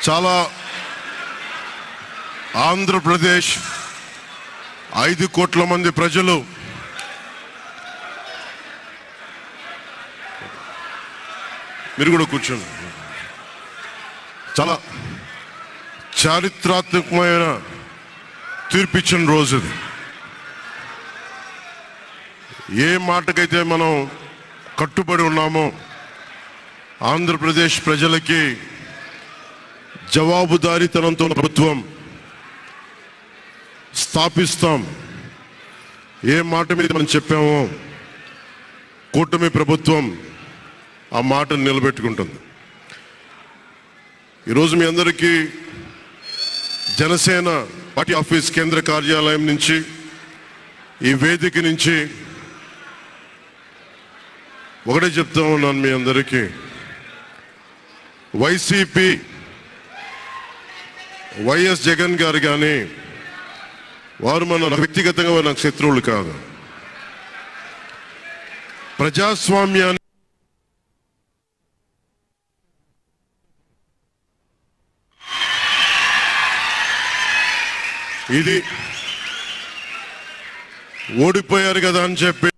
చాలా ఆంధ్రప్రదేశ్ 5 కోట్ల మంది ప్రజలు మీరు కూడా కూర్చోండి. చాలా చారిత్రాత్మకమైన తీర్పిచ్చిన రోజు ఇది. ఏ మాటకైతే మనం కట్టుబడి ఉన్నామో ఆంధ్రప్రదేశ్ ప్రజలకి జవాబుదారీతనంతో ప్రభుత్వం స్థాపిస్తాం, ఏ మాట మీద మనం చెప్పామో కూటమి ప్రభుత్వం ఆ మాటను నిలబెట్టుకుంటుంది. ఈరోజు మీ అందరికీ జనసేన పార్టీ ఆఫీస్ కేంద్ర కార్యాలయం నుంచి, ఈ వేదిక నుంచి ఒకటే చెప్తా ఉన్నాను మీ అందరికీ, వైసీపీ వైఎస్ జగన్ గారు కానీ వారు మన వ్యక్తిగతంగా నాకు శత్రువులు కాదు. ప్రజాస్వామ్యాన్ని ఇది ఓడిపోయారు కదా అని చెప్పి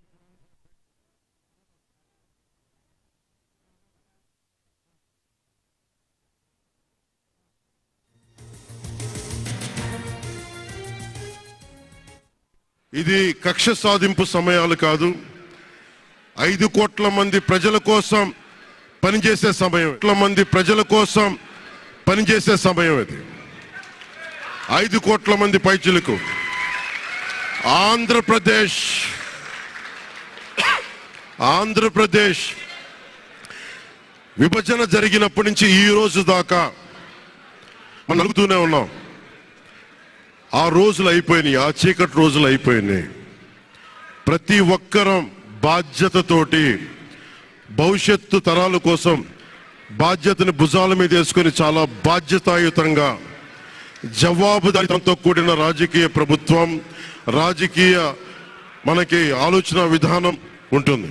ఇది కక్ష సాధింపు సమయాలు కాదు. 5 కోట్ల మంది ప్రజల కోసం పనిచేసే సమయం, ప్రజల కోసం పనిచేసే సమయం ఇది. 5 కోట్ల మంది పైచులకు ఆంధ్రప్రదేశ్ విభజన జరిగినప్పటి నుంచి ఈ రోజు దాకా మనం నలుగుతూనే ఉన్నాం. ఆ రోజులు అయిపోయినాయి, ఆ చీకటి రోజులు అయిపోయినాయి. ప్రతి ఒక్కరం బాధ్యతతోటి భవిష్యత్తు తరాల కోసం బాధ్యతని భుజాల మీద వేసుకొని చాలా బాధ్యతాయుతంగా జవాబుదారీతనంతో కూడిన రాజకీయ ప్రభుత్వం, రాజకీయ మనకి ఆలోచన విధానం ఉంటుంది.